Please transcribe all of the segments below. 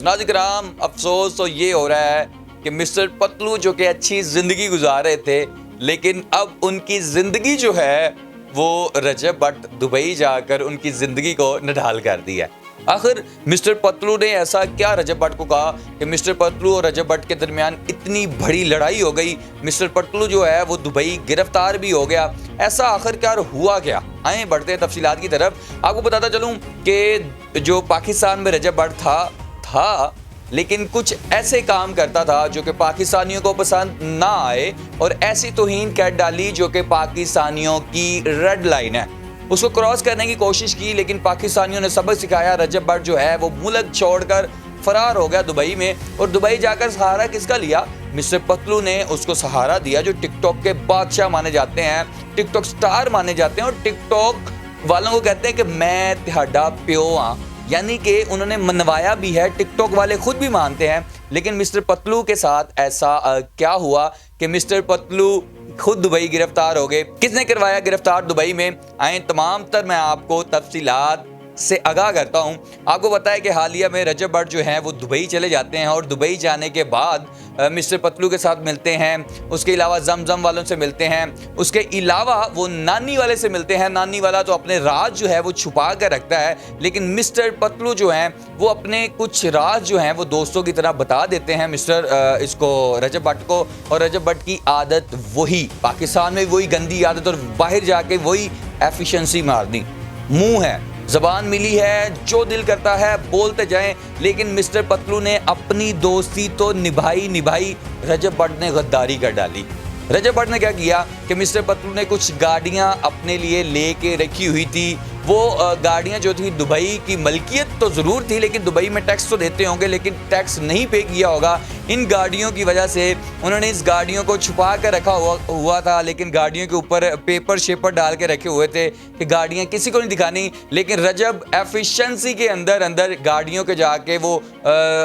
नाज़रीन, अफसोस तो ये हो रहा है कि मिस्टर पतलू जो कि अच्छी ज़िंदगी गुजार रहे थे, लेकिन अब उनकी ज़िंदगी जो है वो रजब भट्ट दुबई जाकर उनकी ज़िंदगी को नढाल कर दिया। आखिर मिस्टर पतलू ने ऐसा क्या रजब भट्ट को कहा कि मिस्टर पतलू और रजब भट्ट के दरमियान इतनी बड़ी लड़ाई हो गई, मिस्टर पतलू जो है वो दुबई गिरफ्तार भी हो गया। ऐसा आखिरकार हुआ क्या? आए बढ़ते हैं तफसीलात की तरफ। आपको बताता चलूँ कि जो पाकिस्तान में रजब भट्ट था लेकिन कुछ ऐसे काम करता था जो कि पाकिस्तानियों को पसंद ना आए और ऐसी तौहीन कर डाली जो कि पाकिस्तानियों की रेड लाइन है। उसको क्रॉस करने की कोशिश की, लेकिन पाकिस्तानियों ने सबक सिखाया। रजब भट्ट जो है वो मुल्क छोड़कर फरार हो गया दुबई में, और दुबई जाकर सहारा किसका लिया? मिस्टर पतलू ने उसको सहारा दिया, जो टिकटॉक के बादशाह माने जाते हैं, टिकटॉक स्टार माने जाते हैं, और टिकटॉक वालों को कहते हैं कि मैं तिहाड़ा प्यो हाँ, यानी कि उन्होंने मनवाया भी है। टिकटॉक वाले खुद भी मानते हैं। लेकिन मिस्टर पतलू के साथ ऐसा क्या हुआ कि मिस्टर पतलू खुद दुबई गिरफ्तार हो गए। किसने करवाया गिरफ्तार दुबई में? आए तमाम तर मैं आपको तफसीलात से आगाह करता हूं। आपको पता है कि हालिया में रजब भट्ट जो हैं वो दुबई चले जाते हैं, और दुबई जाने के बाद मिस्टर पतलू के साथ मिलते हैं। उसके अलावा जमजम वालों से मिलते हैं। उसके अलावा वो नानी वाले से मिलते हैं। नानी वाला तो अपने राज जो है वो छुपा कर रखता है, लेकिन मिस्टर पतलू जो हैं वो अपने कुछ राज जो हैं वो दोस्तों की तरह बता देते हैं इसको रजब भट्ट को। और रजब भट्ट की आदत वही, पाकिस्तान में वही गंदी आदत, और बाहर जाके वही एफिशिएंसी मारनी। मुंह है, ज़बान मिली है, जो दिल करता है बोलते जाएं। लेकिन मिस्टर पतलू ने अपनी दोस्ती तो निभाई, रजब भट्ट ने गद्दारी कर डाली। रजब भट्ट ने क्या किया कि मिस्टर पतलू ने कुछ गाड़ियां अपने लिए लेके रखी हुई थी। वो गाड़ियां जो थी दुबई की मलकियत तो ज़रूर थी, लेकिन दुबई में टैक्स तो देते होंगे, लेकिन टैक्स नहीं पे किया होगा। इन गाड़ियों की वजह से उन्होंने इस गाड़ियों को छुपा कर रखा हुआ था, लेकिन गाड़ियों के ऊपर पेपर शेपर डाल के रखे हुए थे कि गाड़ियां किसी को नहीं दिखानी। लेकिन रजब एफिशिएंसी के अंदर गाड़ियों के जाके वो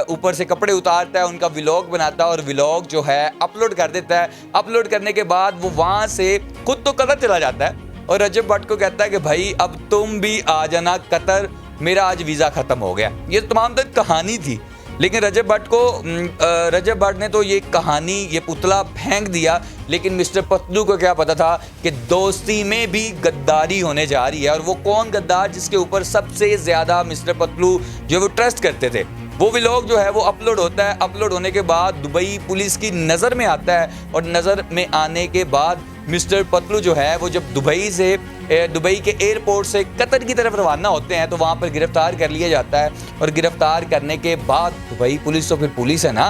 ऊपर से कपड़े उतारता है, उनका व्लॉग बनाता है, और व्लॉग जो है अपलोड कर देता है। अपलोड करने के बाद वो वहाँ से खुद तो कतर चला जाता है, और रजब भट्ट को कहता है कि भाई अब तुम भी आ जाना कतर, मेरा आज वीज़ा ख़त्म हो गया। ये तमाम तर कहानी थी। लेकिन रजब भट्ट ने तो ये कहानी, ये पुतला फेंक दिया। लेकिन मिस्टर पतलू को क्या पता था कि दोस्ती में भी गद्दारी होने जा रही है। और वो कौन गद्दार जिसके ऊपर सबसे ज़्यादा मिस्टर पतलू जो वो ट्रस्ट करते थे? वो व्लॉग जो है वो अपलोड होता है। अपलोड होने के बाद दुबई पुलिस की नज़र में आता है, और नज़र में आने के बाद मिस्टर पतलू जो है वो जब दुबई के एयरपोर्ट से कतर की तरफ रवाना होते हैं, तो वहाँ पर गिरफ्तार कर लिया जाता है। और गिरफ्तार करने के बाद दुबई पुलिस तो फिर पुलिस है ना,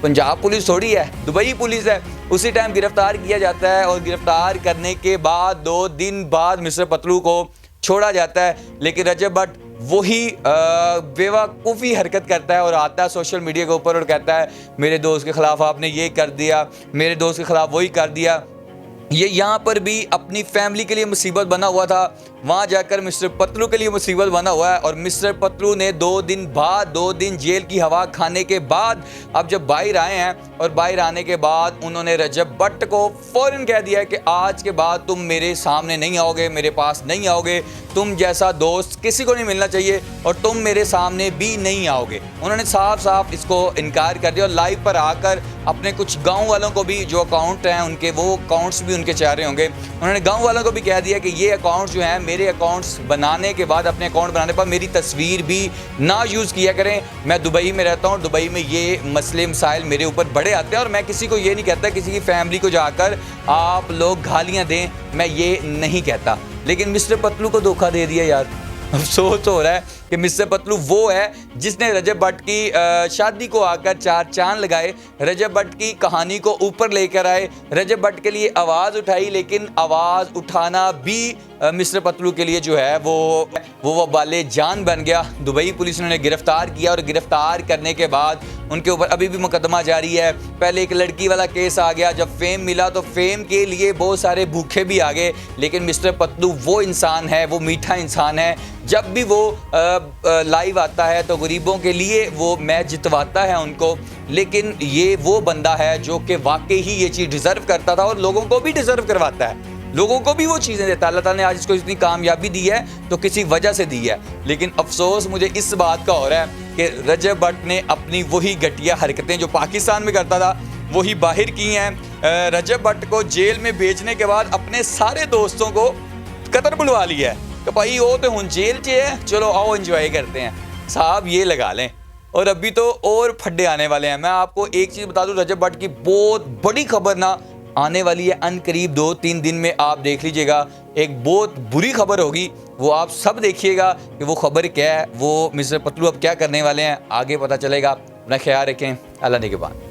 पंजाब पुलिस थोड़ी है, दुबई पुलिस है। उसी टाइम गिरफ्तार किया जाता है, और गिरफ्तार करने के बाद 2 दिन बाद मिस्टर पतलू को छोड़ा जाता है। लेकिन रजब भट्ट वही बेवकूफ़ी हरकत करता है, और आता है सोशल मीडिया के ऊपर और कहता है मेरे दोस्त के ख़िलाफ़ आपने ये कर दिया, मेरे दोस्त के ख़िलाफ़ वही कर दिया। ये यहाँ पर भी अपनी फैमिली के लिए मुसीबत बना हुआ था, वहाँ जाकर मिस्टर पतलू के लिए मुसीबत बना हुआ है। और मिस्टर पतलू ने 2 दिन जेल की हवा खाने के बाद अब जब बाहर आए हैं, और बाहर आने के बाद उन्होंने रजब भट्ट को फ़ौरन कह दिया कि आज के बाद तुम मेरे सामने नहीं आओगे, मेरे पास नहीं आओगे, तुम जैसा दोस्त किसी को नहीं मिलना चाहिए, और तुम मेरे सामने भी नहीं आओगे। उन्होंने साफ साफ इसको इनकार कर दिया। और लाइव पर आकर अपने कुछ गाँव वालों को भी, जो अकाउंट हैं उनके, वो अकाउंट्स भी उनके चाह रहे होंगे, उन्होंने गाँव वालों को भी कह दिया कि ये अकाउंट्स जो हैं, मेरे अकाउंट्स बनाने के बाद, अपने अकाउंट बनाने पर मेरी तस्वीर भी ना यूज़ किया करें। मैं दुबई में रहता हूँ, दुबई में ये मसले मसाइल मेरे ऊपर बड़े आते हैं, और मैं किसी को ये नहीं कहता किसी की फैमिली को जाकर आप लोग गालियाँ दें, मैं ये नहीं कहता। लेकिन मिस्टर पतलू को धोखा दे दिया यार। अफसोस हो रहा है कि मिस्टर पतलू वो है जिसने रजब भट्ट की शादी को आकर 4 चांद लगाए, रजब भट्ट की कहानी को ऊपर लेकर आए, रजब भट्ट के लिए आवाज़ उठाई। लेकिन आवाज़ उठाना भी मिस्टर पतलू के लिए जो है वो वबाले जान बन गया। दुबई पुलिस ने गिरफ्तार किया, और गिरफ्तार करने के बाद उनके ऊपर अभी भी मुकदमा जारी है। पहले एक लड़की वाला केस आ गया, जब फेम मिला तो फेम के लिए बहुत सारे भूखे भी आ गए। लेकिन मिस्टर पतलू वो इंसान है, वो मीठा इंसान है। जब भी वो लाइव आता है तो गरीबों के लिए वो मैच जितवाता है उनको। लेकिन ये वो बंदा है जो कि वाकई ही ये चीज़ डिज़र्व करता था, और लोगों को भी डिज़र्व करवाता है। लोगों को भी वो चीज़ें देता है। अल्लाह ताला ने आज इसको इतनी कामयाबी दी है तो किसी वजह से दी है। लेकिन अफसोस मुझे इस बात का हो रहा है कि रजब भट्ट ने अपनी वही घटिया हरकतें जो पाकिस्तान में करता था वही बाहर की हैं। रजब भट्ट को जेल में भेजने के बाद अपने सारे दोस्तों को कतर बुलवा लिया है कि भाई वो तो हुन जेल च है, चलो आओ एंजॉय करते हैं। साहब ये लगा लें, और अभी तो और फड्डे आने वाले हैं। मैं आपको एक चीज़ बता दूं, रजब भट्ट की बहुत बड़ी खबर ना आने वाली है अनकरीब 2-3 दिन में। आप देख लीजिएगा, एक बहुत बुरी खबर होगी, वो आप सब देखिएगा कि वो खबर क्या है, वो मिस्टर पतलू अब क्या करने वाले हैं, आगे पता चलेगा। अपना ख्याल रखें, अल्लाह निगहबान।